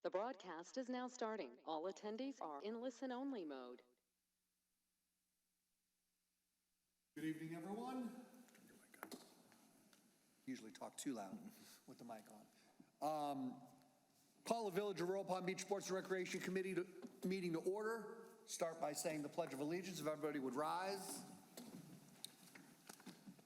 The broadcast is now starting. All attendees are in listen-only mode. Good evening, everyone. Usually talk too loud with the mic on. Call the Village of Royal Palm Beach Sports and Recreation Committee meeting to order. Start by saying the Pledge of Allegiance. If everybody would rise.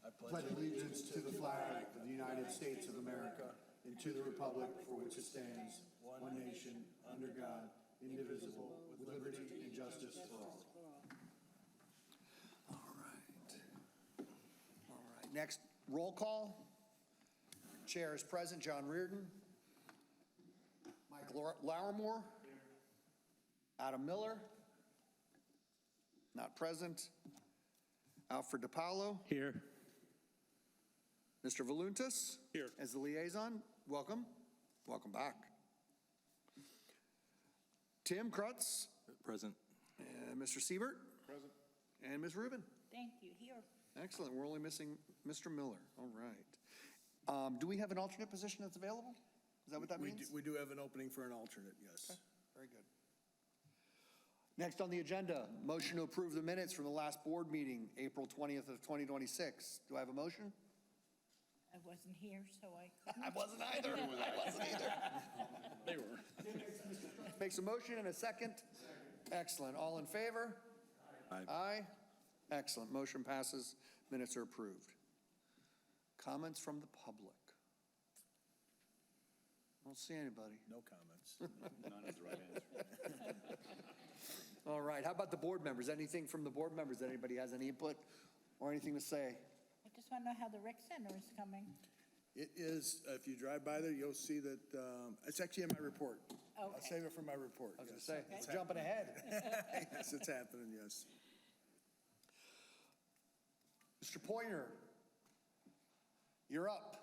I pledge allegiance to the flag of the United States of America and to the republic for which it stands, one nation, under God, indivisible, with liberty and justice for all. All right. Next, roll call. Chair is present. John Reardon. Mike Laurimore. Here. Adam Miller. Not present. Alfred DiPaolo. Here. Mr. Voluntas. Here. As the liaison. Welcome. Welcome back. Tim Krutz. Present. And Mr. Siebert. Present. And Ms. Rubin. Thank you. Here. Excellent. We're only missing Mr. Miller. All right. Do we have an alternate position that's available? Is that what that means? We do have an opening for an alternate, yes. Okay. Very good. Next on the agenda, motion to approve the minutes from the last board meeting, April 20th of 2026. Do I have a motion? I wasn't here, so I I wasn't either. They were. Makes a motion and a second. Excellent. All in favor? Aye. Aye. Excellent. Motion passes. Minutes are approved. Comments from the public? I don't see anybody. No comments. None is the right answer. All right. How about the board members? Anything from the board members that anybody has any input or anything to say? I just want to know how the rec center is coming. It is, if you drive by there, you'll see that, it's actually in my report. I'll Okay. save it for my report. I was going yes. to say, Okay. it's jumping ahead. Yes, it's happening, yes. Mr. Pointer, you're up.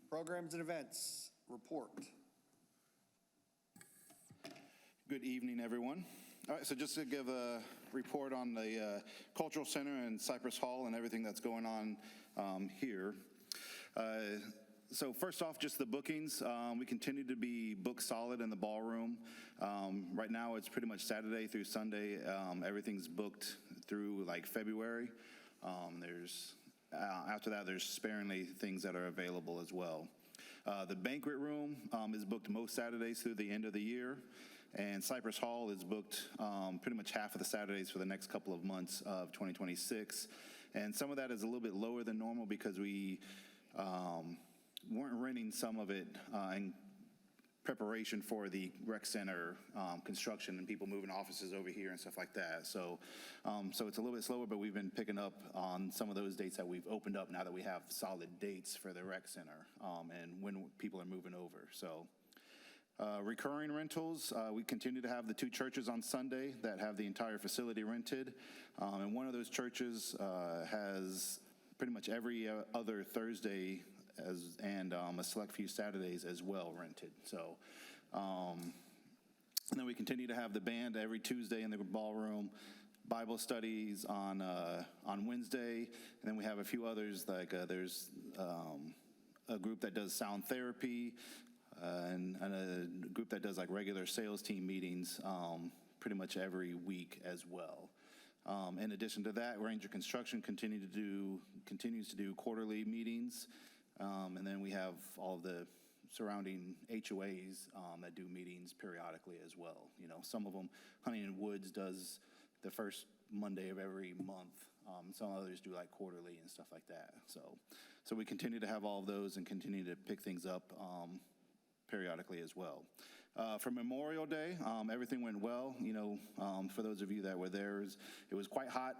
Programs and events, report. Good evening, everyone. All right, so just to give a report on the Cultural Center and Cypress Hall and everything that's going on here. So first off, just the bookings. We continue to be booked solid in the ballroom. Right now, it's pretty much Saturday through Sunday. Everything's booked through like February. After that, there's sparingly things that are available as well. The banquet room is booked most Saturdays through the end of the year, and Cypress Hall is booked pretty much half of the Saturdays for the next couple of months of 2026. And some of that is a little bit lower than normal because we weren't renting some of it in preparation for the rec center construction and people moving offices over here and stuff like that. So it's a little bit slower, but we've been picking up on some of those dates that we've opened up now that we have solid dates for the rec center and when people are moving over. So recurring rentals, we continue to have the two churches on Sunday that have the entire facility rented. And one of those churches has pretty much every other Thursday and a select few Saturdays as well rented. So, and then we continue to have the band every Tuesday in the ballroom, Bible studies on Wednesday, and then we have a few others like there's a group that does sound therapy and a group that does like regular sales team meetings pretty much every week as well. In addition to that, Ranger Construction continues to do quarterly meetings. And then we have all of the surrounding HOAs that do meetings periodically as well. You know, some of them, Huntington Woods does the first Monday of every month. Some others do like quarterly and stuff like that. So we continue to have all of those and continue to pick things up periodically as well. For Memorial Day, everything went well. You know, for those of you that were there, it was quite hot.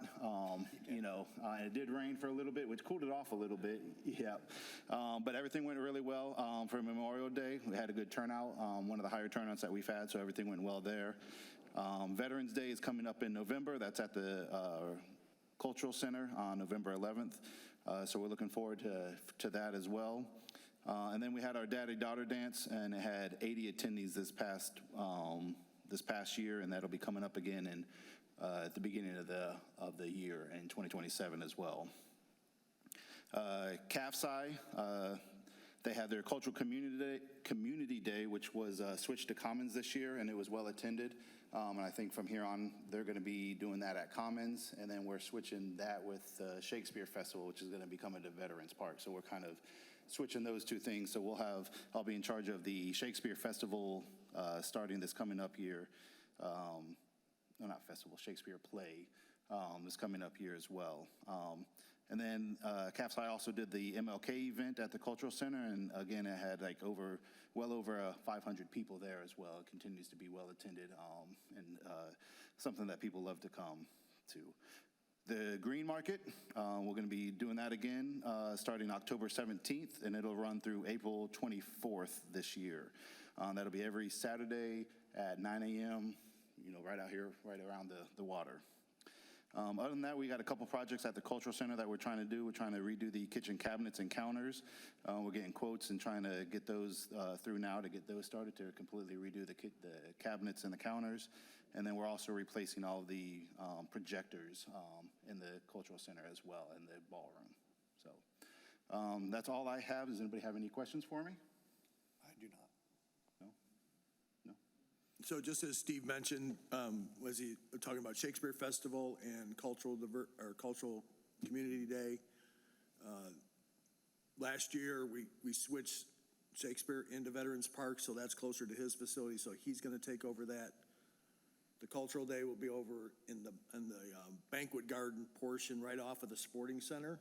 You know, it did rain for a little bit, which cooled it off a little bit. Yeah, but everything went really well for Memorial Day. We had a good turnout, one of the higher turnouts that we've had, so everything went well there. Veterans Day is coming up in November. That's at the Cultural Center on November 11th. So we're looking forward to that as well. And then we had our daddy-daughter dance, and it had 80 attendees this past year, and that'll be coming up again at the beginning of the year in 2027 as well. CAFSI, They had their cultural community day, which was switched to Commons this year, and it was well attended. And I think from here on, they're going to be doing that at Commons, and then we're switching that with the Shakespeare Festival, which is going to be coming to Veterans Park. So we're kind of switching those two things. So I'll be in charge of the Shakespeare Festival starting this coming up year. No, not festival, Shakespeare play this coming up year as well. And then CAPSI also did the MLK event at the Cultural Center, and again, it had like well over 500 people there as well. It continues to be well attended, and something that people love to come to. The Green Market, we're going to be doing that again starting October 17th, and it'll run through April 24th this year. That'll be every Saturday at 9 a.m., right out here, right around the water. Other than that, we got a couple projects at the Cultural Center that we're trying to do. We're trying to redo the kitchen cabinets and counters. We're getting quotes and trying to get those through now to get those started to completely redo the cabinets and the counters. And then we're also replacing all of the projectors in the Cultural Center as well, in the ballroom. So that's all I have. Does anybody have any questions for me? I do not. So just as Steve mentioned, was he talking about Shakespeare Festival and Cultural Community Day? Last year, we switched Shakespeare into Veterans Park, so that's closer to his facility, so he's going to take over that. The Cultural Day will be over in the banquet garden portion right off of the Sporting Center,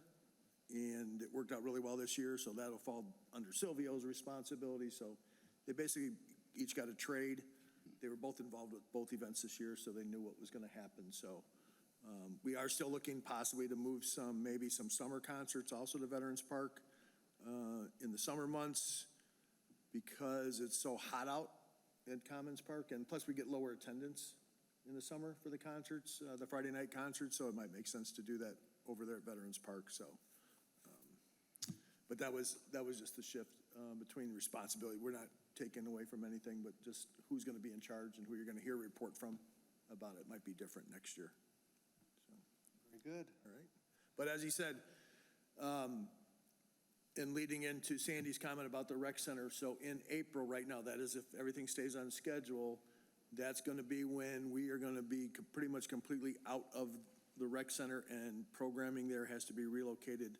and it worked out really well this year, so that'll fall under Silvio's responsibility. So they basically each got a trade. They were both involved with both events this year, so they knew what was going to happen. So we are still looking possibly to move maybe some summer concerts also to Veterans Park in the summer months because it's so hot out at Commons Park, and plus we get lower attendance in the summer for the concerts, the Friday night concerts, so it might make sense to do that over there at Veterans Park. So, but that was just the shift between responsibility. We're not taken away from anything, but just who's going to be in charge and who you're going to hear a report from about it might be different next year. So, Very good. all right. But as he said, and leading into Sandy's comment about the rec center, so in April right now, that is if everything stays on schedule, that's going to be when we are going to be pretty much completely out of the rec center, and programming there has to be relocated.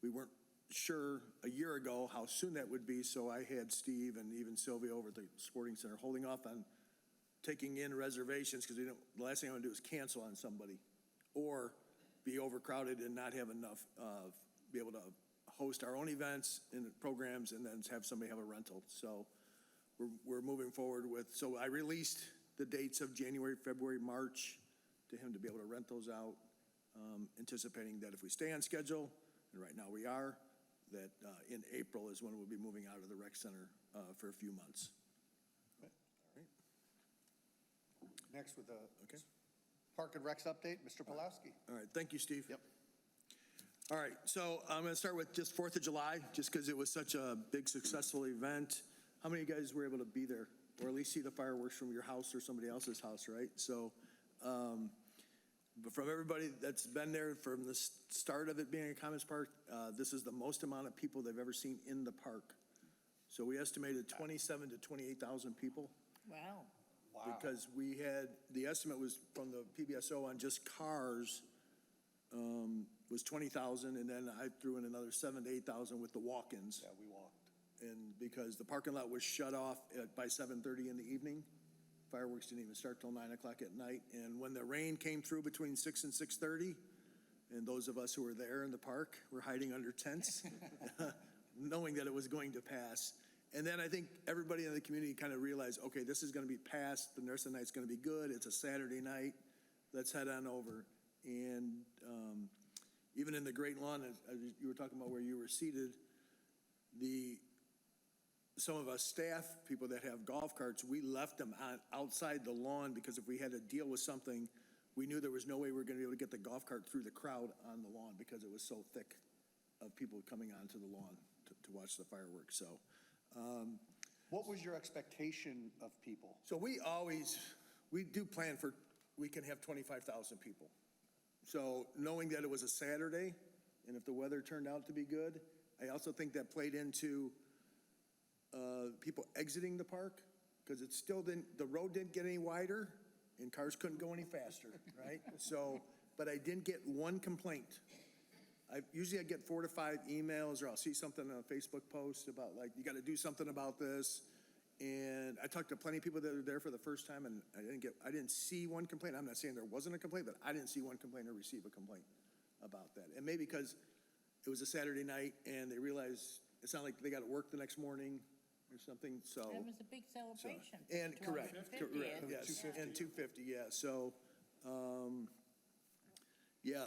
We weren't sure a year ago how soon that would be, so I had Steve and even Sylvia over at the Sporting Center holding off on taking in reservations because the last thing I want to do is cancel on somebody or be overcrowded and not have enough, be able to host our own events and programs and then have somebody have a rental. So we're moving forward with, so I released the dates of January, February, March to him to be able to rent those out, anticipating that if we stay on schedule, and right now we are, that in April is when we'll be moving out of the rec center for a few months. All right. Next with the Park and Recs update, Mr. Pulowski. All right, thank you, Steve. Yep. All right, so I'm going to start with just 4th of July, just because it was such a big, successful event. How many of you guys were able to be there, or at least see the fireworks from your house or somebody else's house, right? So, but from everybody that's been there from the start of it being a Commons Park, this is the most amount of people they've ever seen in the park. So we estimated 27 to 28,000 people. Wow. Because we had, the estimate was from the PBSO on just cars was 20,000, and then I threw in another 7,000 to 8,000 with the walk-ins. Yeah, we walked. And because the parking lot was shut off by 7:30 in the evening, fireworks didn't even start till 9 o'clock at night. And when the rain came through between 6 and 6:30, and those of us who were there in the park were hiding under tents, knowing that it was going to pass. And then I think everybody in the community kind of realized, okay, this is going to be passed. The rest of the night's going to be good. It's a Saturday night. Let's head on over. And even in the Great Lawn, as you were talking about where you were seated, some of us staff, people that have golf carts, we left them outside the lawn because if we had to deal with something, we knew there was no way we were going to be able to get the golf cart through the crowd on the lawn because it was so thick of people coming onto the lawn to watch the fireworks. So, What was your expectation of people? so we do plan for, we can have 25,000 people. So knowing that it was a Saturday, and if the weather turned out to be good, I also think that played into people exiting the park, because it still didn't, the road didn't get any wider, and cars couldn't go any faster, right? So, but I didn't get one complaint. Usually I get 4 to 5 emails, or I'll see something on a Facebook post about, like, you got to do something about this. And I talked to plenty of people that were there for the first time, and I didn't see one complaint. I'm not saying there wasn't a complaint, but I didn't see one complaint or receive a complaint about that. And maybe because it was a Saturday night and they realized it's not like they got to work the next morning or something, so. It was a big celebration. And correct, 250th. yes, and 250, yeah, so, yeah,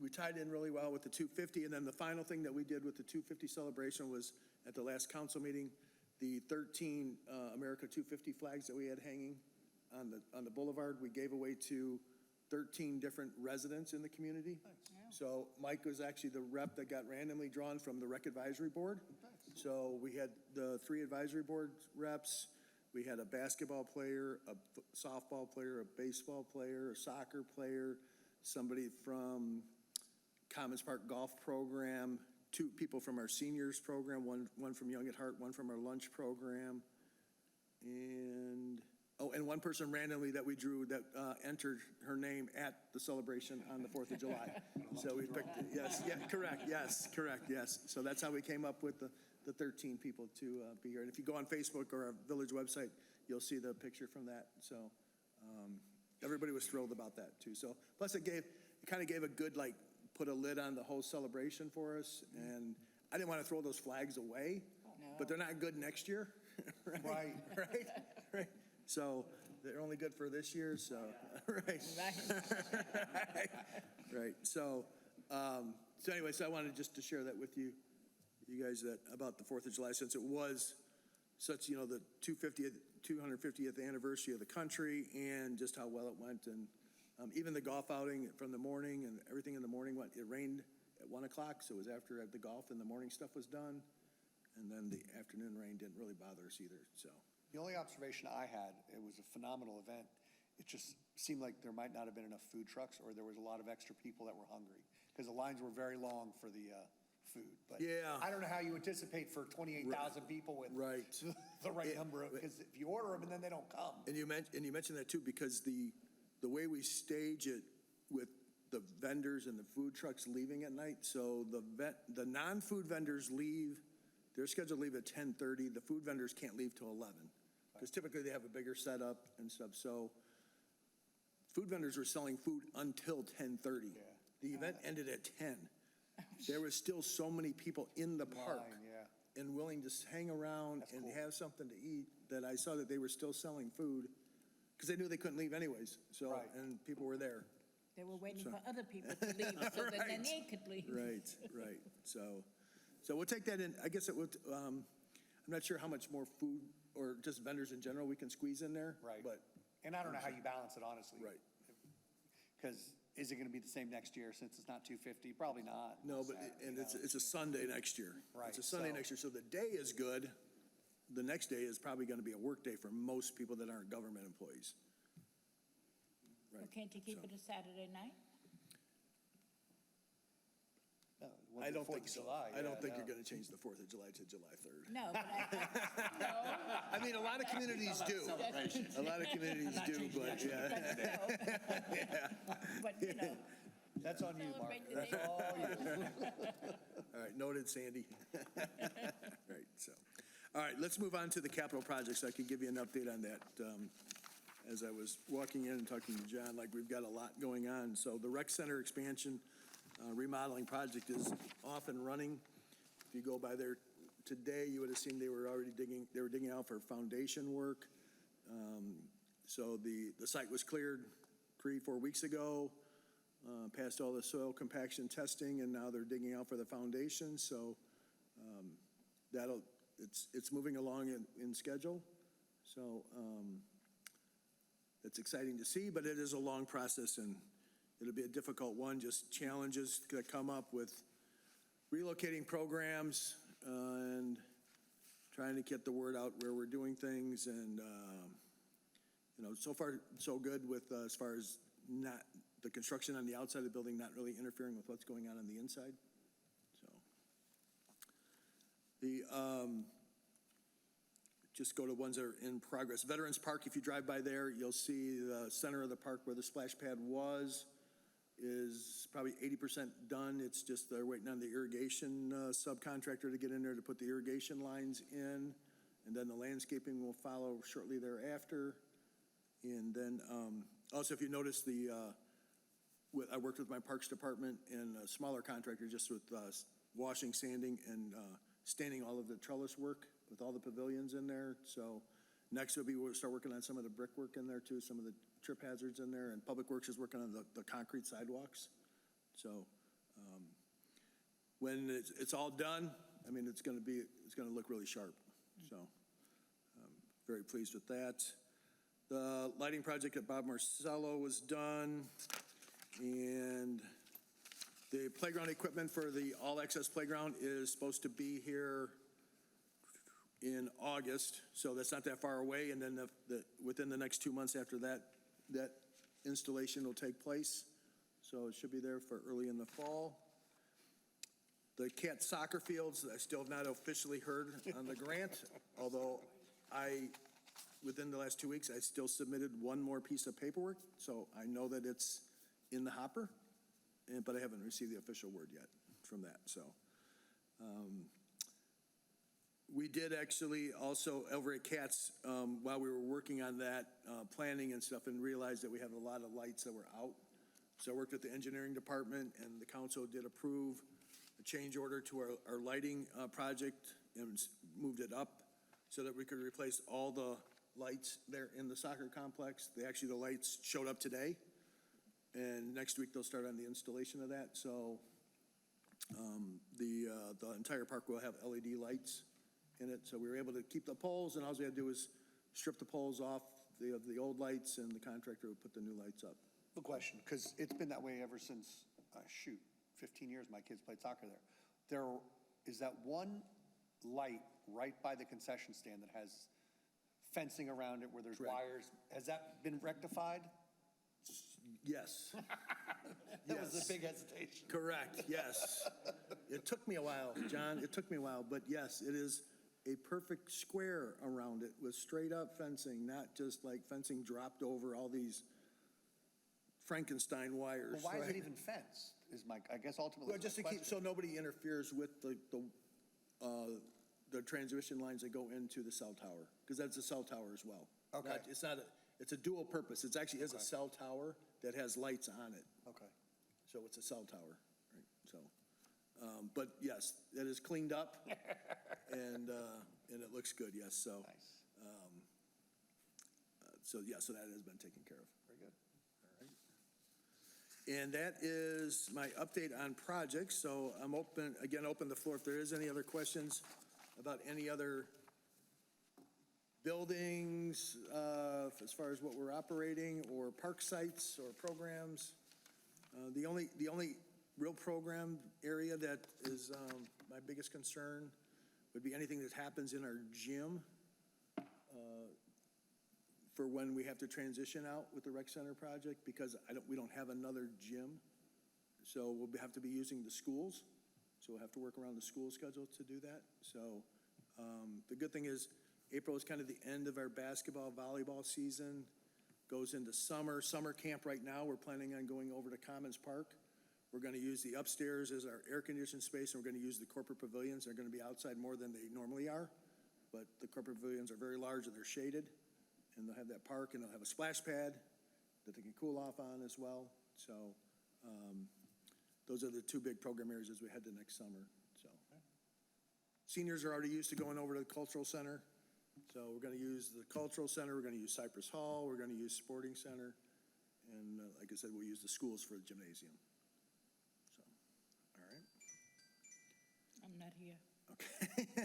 we tied in really well with the 250, and then the final thing that we did with the 250 celebration was, at the last council meeting, the 13 America 250 flags that we had hanging on the boulevard, we gave away to 13 different residents in the community. So Mike was actually the rep that got randomly drawn from the Rec Advisory Board. So we had the 3 advisory board reps, we had a basketball player, a softball player, a baseball player, a soccer player, somebody from Commons Park Golf Program, 2 people from our seniors program, one from Young at Heart, one from our lunch program, and 1 person randomly that we drew that entered her name at the celebration on the 4th of July. So we picked, yes, yes. So that's how we came up with the 13 people to be here. And if you go on Facebook or our village website, you'll see the picture from that. So everybody was thrilled about that too. So plus it kind of gave a good, like, put a lid on the whole celebration for us. And I didn't want to throw those flags away, but they're not good next year. Right. So they're only good for this year, so, right. Right, so anyway, so I wanted just to share that with you guys, that about the 4th of July, since it was such, the 250th anniversary of the country, and just how well it went, and even the golf outing from the morning and everything in the morning, it rained at 1 o'clock, so it was after the golf and the morning stuff was done, and then the afternoon rain didn't really bother us either, so. The only observation I had, it was a phenomenal event. It just seemed like there might not have been enough food trucks, or there was a lot of extra people that were hungry, because the lines were very long for the food. But Yeah. I don't know how you anticipate for 28,000 people with Right. the right number, because if you order them and then they don't come. And you mentioned that too, because the way we stage it with the vendors and the food trucks leaving at night, so the non-food vendors leave, they're scheduled to leave at 10:30. The food vendors can't leave till 11, because typically they have a bigger setup and stuff. So food vendors were selling food until 10:30. Yeah. The event ended at 10. There was still so many people in the park Line, yeah. and willing to hang around That's and cool. have something to eat, that I saw that they were still selling food, because they knew they couldn't leave anyways. So, Right. and people were there. They were waiting for other people to leave so that then they could leave. Right. So we'll take that in. I guess it would, I'm not sure how much more food or just vendors in general we can squeeze in there. Right. But, And I don't know how you balance it, honestly. right. Because is it going to be the same next year, since it's not 250? Probably not. No, but, and it's a Sunday next year. Right, It's a Sunday so- next year, so the day is good. The next day is probably going to be a work day for most people that aren't government employees. Well, Right. can't you keep it a Saturday night? No, it I wasn't don't 4th think of so. July, I don't yeah, think no. you're going to change the 4th of July to July 3rd. No, but I mean, a lot of communities do. A lot of communities do, but yeah. but, you know, That's on you, Mark. Celebrate the That's day. all you. All right, noted, Sandy. Right, so, all right, let's move on to the capital projects. I can give you an update on that. As I was walking in and talking to John, like, we've got a lot going on. So the rec center expansion remodeling project is off and running. If you go by there today, you would have seen they were digging out for foundation work. So the site was cleared 3-4 weeks ago. Passed all the soil compaction testing, and now they're digging out for the foundation, so it's moving along in schedule. So it's exciting to see, but it is a long process, and it'll be a difficult one, just challenges that come up with relocating programs and trying to get the word out where we're doing things, and so far, so good with as far as not the construction on the outside of the building not really interfering with what's going on the inside. So, Just go to ones that are in progress. Veterans Park, if you drive by there, you'll see the center of the park where the splash pad was is probably 80% done. It's just they're waiting on the irrigation subcontractor to get in there to put the irrigation lines in. And then the landscaping will follow shortly thereafter. And then also, if you notice, I worked with my Parks Department and a smaller contractor just with washing, sanding, and standing all of the trellis work with all the pavilions in there. So next will be, we'll start working on some of the brickwork in there too, some of the trip hazards in there, and Public Works is working on the concrete sidewalks. So when it's all done, I mean, it's gonna look really sharp. So very pleased with that. The lighting project at Bob Marcello was done, and the playground equipment for the all-access playground is supposed to be here in August, so that's not that far away, and then within the next 2 months after that, that installation will take place. So it should be there for early in the fall. The Cat soccer fields, I still have not officially heard on the grant, although within the last 2 weeks, I still submitted one more piece of paperwork, so I know that it's in the hopper, but I haven't received the official word yet from that, so. We did actually also over at Cats, while we were working on that, planning and stuff, and realized that we have a lot of lights that were out. So I worked with the engineering department, and the council did approve a change order to our lighting project and moved it up so that we could replace all the lights there in the soccer complex. The lights showed up today, and next week they'll start on the installation of that. So the entire park will have LED lights in it. So we were able to keep the poles, and all we had to do was strip the poles off the old lights, and the contractor would put the new lights up. The question, because it's been that way ever since, 15 years my kids played soccer there. There is that one light right by the concession stand that has fencing around it where there's Correct. wires. Has that been rectified? Yes. That was Yes. a big hesitation. Correct, yes. It took me a while, John, but yes, it is a perfect square around it with straight up fencing, not just like fencing dropped over all these Frankenstein wires. Well, why is right? it even fenced, I guess ultimately. Well, just to keep, so nobody interferes with the transmission lines that go into the cell tower, because that's a cell tower as well. Okay. It's a dual purpose. It actually is a cell tower that has lights on it. Okay. So it's a cell tower, right? So, but yes, it is cleaned up and it looks good, yes, so. Nice. So that has been taken care of. Very good. And that is my update on projects, so I'm open the floor if there is any other questions about any other buildings, as far as what we're operating, or park sites or programs. The only real program area that is my biggest concern would be anything that happens in our gym for when we have to transition out with the rec center project, because we don't have another gym. So we'll have to be using the schools. So we'll have to work around the school schedule to do that. So the good thing is April is kind of the end of our basketball, volleyball season. Goes into summer camp right now. We're planning on going over to Commons Park. We're going to use the upstairs as our air-conditioned space, and we're going to use the corporate pavilions. They're going to be outside more than they normally are, but the corporate pavilions are very large and they're shaded, and they'll have that park, and they'll have a splash pad that they can cool off on as well. So those are the two big program areas as we head to next summer. So seniors are already used to going over to the cultural center. So we're going to use the cultural center, we're going to use Cypress Hall, we're going to use Sporting Center, and like I said, we'll use the schools for the gymnasium. So, all right. I'm not here. Okay.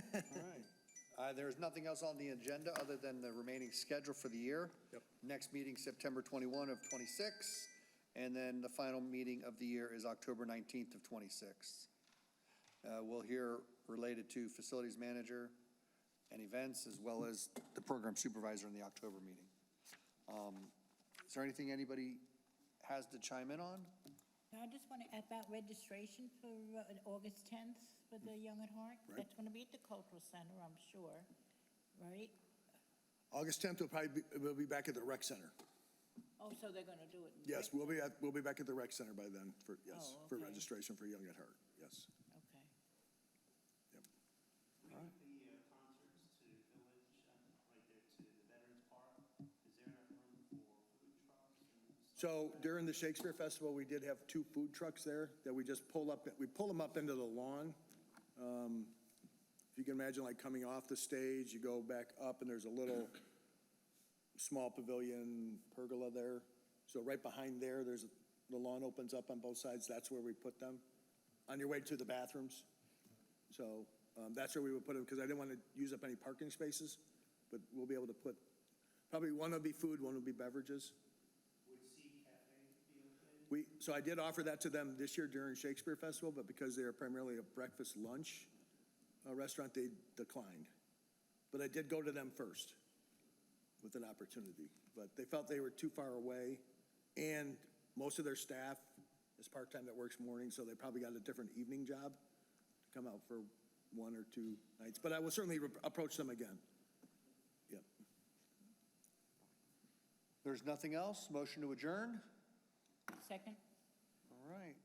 All right. There's nothing else on the agenda other than the remaining schedule for the year. Yep. Next meeting, September 21 of 26, and then the final meeting of the year is October 19th of 26. We'll hear related to facilities manager and events, as well as the program supervisor in the October meeting. Is there anything anybody has to chime in on? I just want to add that registration for August 10th for the Young at Heart. Right. That's going to be at the Cultural Center, I'm sure, right? August 10th, we'll be back at the rec center. Oh, so they're going to do it? in Yes, Brick- we'll be back at the rec center by then for, yes, Oh, for okay. registration for Young at Heart, yes. Okay. Yep. The concerts to Village, right there to the Veterans Park, is there enough room for food trucks and So during the Shakespeare Festival, we did have 2 food trucks there that we just pull them up into the lawn. If you can imagine, like coming off the stage, you go back up and there's a little small pavilion pergola there. So right behind there, the lawn opens up on both sides. That's where we put them, on your way to the bathrooms. So that's where we would put them, because I didn't want to use up any parking spaces, but we'll be able to put, probably one will be food, one will be beverages. would Sea Cafe be okay? So I did offer that to them this year during Shakespeare Festival, but because they are primarily a breakfast lunch restaurant, they declined. But I did go to them first with an opportunity, but they felt they were too far away, and most of their staff is part-time that works mornings, so they probably got a different evening job to come out for 1 or 2 nights. But I will certainly approach them again. Yep. There's nothing else? Motion to adjourn? Second? All right.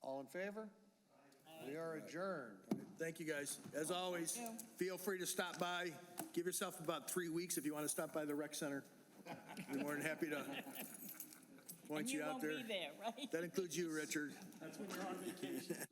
All in favor? We are adjourned. Thank you, guys. As always, feel free to stop by. Give yourself about 3 weeks if you want to stop by the rec center. We're more than happy to point And you you out won't there. be there, right? That includes you, Richard. That's when you're on vacation.